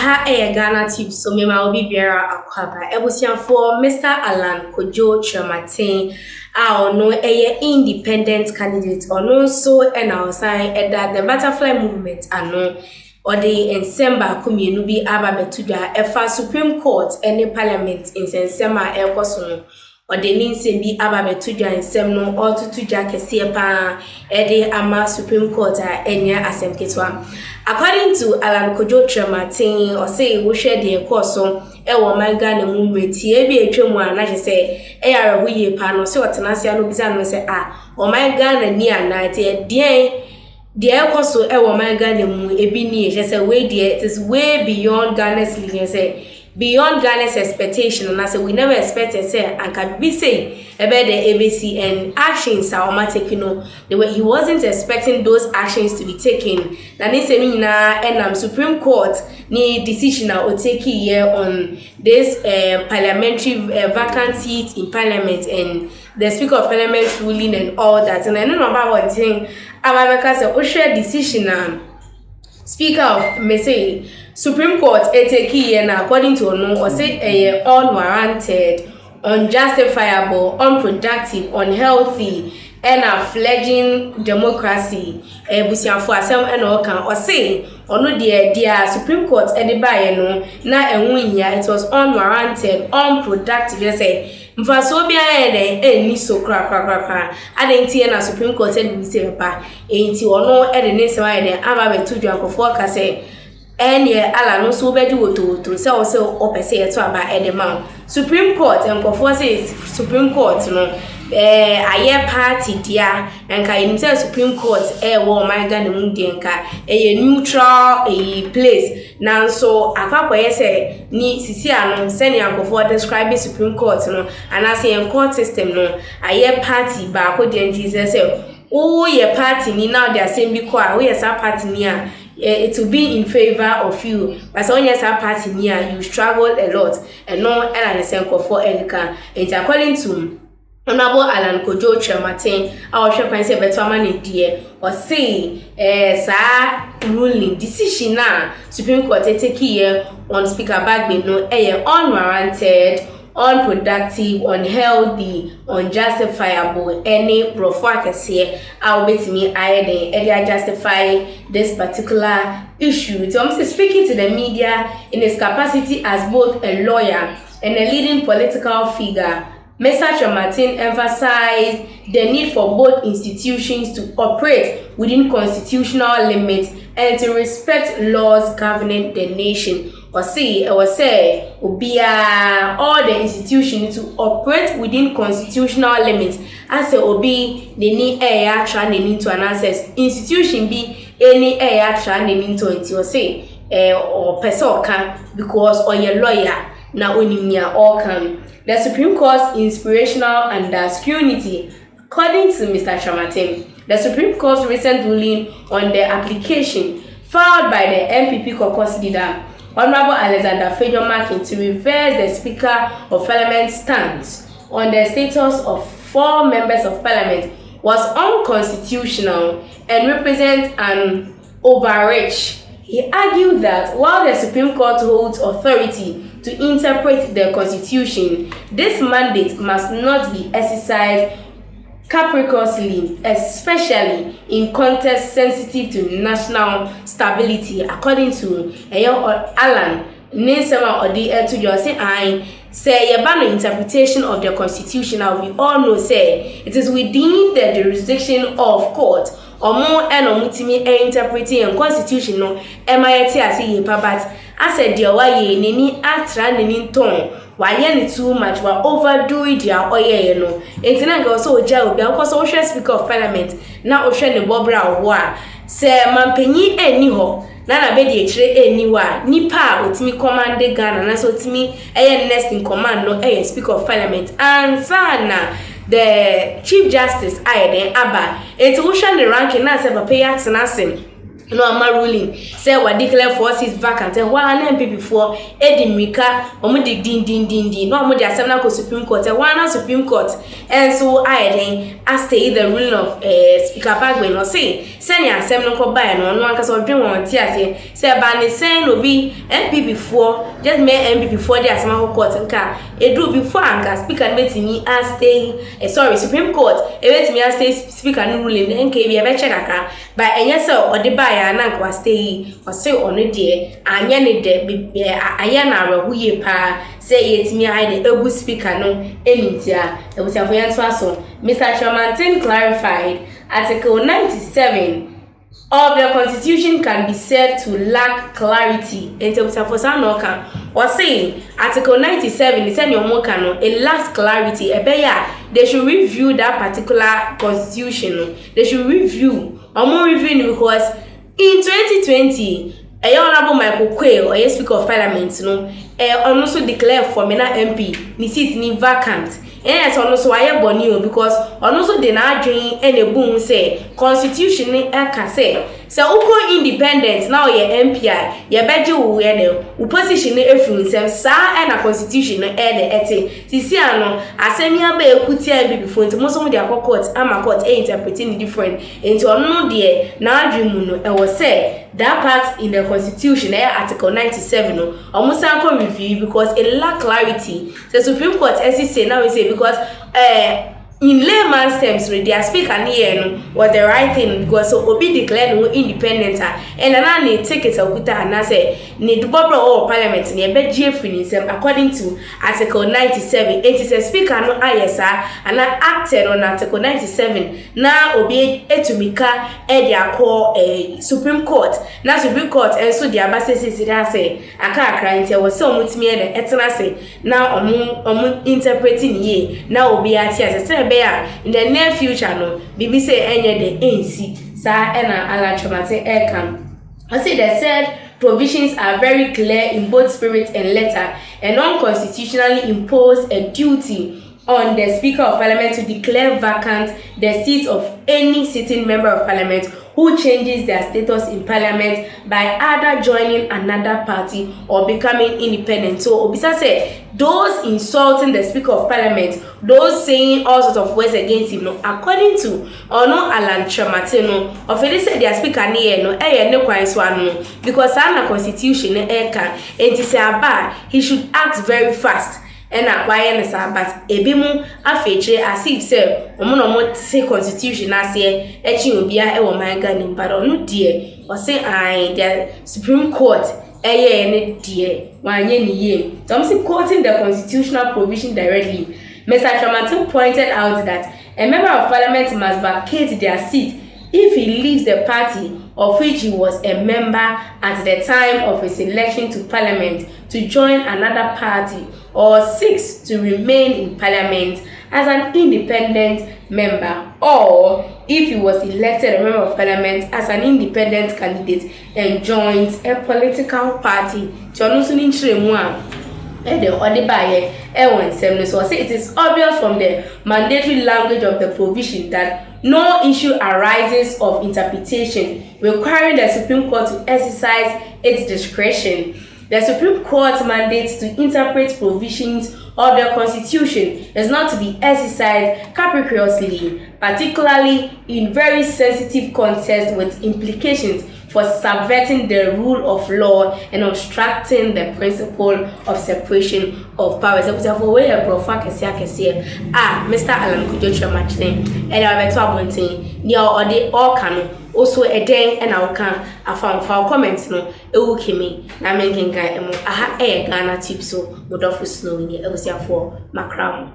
Aha Ghanatube so me ma obi biara akwaba ebusiafo Mr. Alan Kojo Kyerematen no independent candidate ono so na osan that the butterfly movement ano odi ensemba kumienu bi aba betuda efa Supreme Court any parliament in sensema ekoso no odi ninsem bi aba betuda ensem no otutuja kese pa ama Supreme Court enya asemketwa. According to Alan Kojo Kyerematen, or say we share the course so wo man Ghana mu meti e bi etwemu a na je say e yare ho ye pa no so otenasia no bisa no say o man Ghana ni ana te de course so wo man Ghana mu e bi ni je say we there it is way beyond Ghana's living say beyond Ghana's expectation and I say we never expected say and can be say about the ABC and actions are taking the way he wasn't expecting those actions to be taken. That is and Supreme Court ni decision or take here on this parliamentary vacant seat in Parliament and the Speaker of Parliament ruling and all that. And I don't know about one thing. Because the share decision Speaker of say Supreme Court take here according to no or say unwarranted, unjustifiable, unproductive, unhealthy, and a fledgling democracy. Busianfo asem and all can or say or no dear Supreme Court by no na it was unwarranted, unproductive. Just say Mfasobia ni so kra adenti na Supreme Court be say pa enti ono ne se wa aba betudu akofo ka say enye ala no so beji woto say o say o pese to aba edema Supreme Court enkofo say Supreme Court no aye party dia enka in say Supreme Court wo man Ghana mu dia enka neutral place now so akwakoye say ni sisi ano seni ankofo describe Supreme Court no and as in court system no aye party ba ko dia Jesus say oh ye party ni now they are saying because we as a party ni it will be in favor of you but so yes a party ni you struggle a lot and no and the same for Erica and according to Honorable Alan Kojo Kyerematen our shepherd say better man dear or say sa ruling decision na Supreme Court take here on Speaker Bagbe no unwarranted, unproductive, unhealthy, unjustifiable, any profile here I'll bet me I justify this particular issue. So I'm speaking to the media in his capacity as both a lawyer and a leading political figure. Mr. Kyerematen emphasized the need for both institutions to operate within constitutional limits and to respect laws governing the nation. Or say, all the institutions to operate within constitutional limits. As a obi, they need air trying to an access institution be any air trying to say or person can because or your lawyer now only all can. The Supreme Court's inspirational and scrutiny. According to Mr. Kyerematen, the Supreme Court's recent ruling on the application filed by the MPP caucus leader Honorable Alexander Fejomakin to reverse the Speaker of Parliament's stance on the status of 4 members of Parliament was unconstitutional and represents an overreach. He argued that while the Supreme Court holds authority to interpret the Constitution, this mandate must not be exercised capriciously, especially in contexts sensitive to national stability. According to Alan, Ninsema Odi to your say yabano interpretation of the Constitution, we all know say it is within the jurisdiction of court or more and omutimi interpreting and Constitution no MIT as ye but as a dear why nini atra nini ton why too much wa overdo it ya oye no etina go so jail because social Speaker of Parliament na ohwe ne bobra wo a se mampanyi eni ho na be de kire eni wa nipa otimi command Ghana na so otimi next in command no Speaker of Parliament and sana the Chief Justice then aba enti wo hwe ne ranking na se papa ya tenasim no ama ruling say we declare forces vacant and one MPP before edimika omo de din no omo de asem na ko Supreme Court one Supreme Court and so then as the ruling of Speaker Bagbe no say send ya sem no ko buy no no anka so dwen won ti ase say ba ne sen no bi MP before just me MP before the asema court nka edu before anka speaker metimi as stay sorry Supreme Court metimi as stay speaker no ruling nka bi e be check aka ba enye se o de buy ya na nka stay o say ono de anya ne de aya na rahuye pa say yetimi hide ebu speaker no enintia ebusiafo yanto aso Mr. Kyerematen clarified Article 97 of the Constitution can be said to lack clarity. Or saying Article 97 is saying it lacks clarity. They should review that particular constitution. They should review or more reviewing because in 2020 a honorable Michael Quayle, a Speaker of Parliament, also declared for Mena MP, ni seat ni vacant. And so also I boni because also they na dream and a boom say constitution ni eka say so uko independent now ye MPI ye beje wo ye ne position ni efun sem sa and a constitution no e de ete sisi ano asemi aba ekuti am before nti mo so mo de court ama court interpreting different into ono de na dream mu no e wo say that part in the constitution article 97 no almost anko review because it lack clarity. The Supreme Court say now we say because in layman's terms their speaker here was the right thing because so obi declared no independent and then take it okuta and say need bobro or parliament ne be free according to article 97 it is a speaker no ayesa and acted on article 97 na obi etumika e dia call Supreme Court na Supreme Court and so dia ba say say aka akra ntia wo so mutimi e etena say na omu interpreting ye na obi ati as in the near future no bibi say enye de NC sa ena ala Kyerematen come. I say they said provisions are very clear in both spirit and letter and unconstitutionally impose a duty on the Speaker of Parliament to declare vacant the seat of any sitting member of Parliament who changes their status in Parliament by either joining another party or becoming independent. So Obisa said those insulting the Speaker of Parliament, those saying all sorts of words against him, no, according to Ono Alan Kyerematen, no, officially said their speaker no, no because the constitution he should act very fast. And why na sa but ebimu afeche as if say omo say constitution as here echi obia e wo man Ghana but onu die o say the Supreme Court ne die wanye ni ye so I'm quoting the constitutional provision directly. Mr. Kyerematen pointed out that a member of parliament must vacate their seat if he leaves the party of which he was a member at the time of his election to parliament to join another party or seeks to remain in parliament as an independent member, or if he was elected a member of parliament as an independent candidate and joins a political party. So it is obvious from the mandatory language of the provision that no issue arises of interpretation requiring the Supreme Court to exercise its discretion. The Supreme Court mandates to interpret provisions of the Constitution is not to be exercised capriciously, particularly in very sensitive contexts with implications for subverting the rule of law and obstructing the principle of separation of powers. Mr. Alan Kyerematen, and I beto abonten near or the orcan also a day and I can found for comments no Ewukimi na mengenga emu aha Ghanatube so would offer snow in the Ebusia for Macram.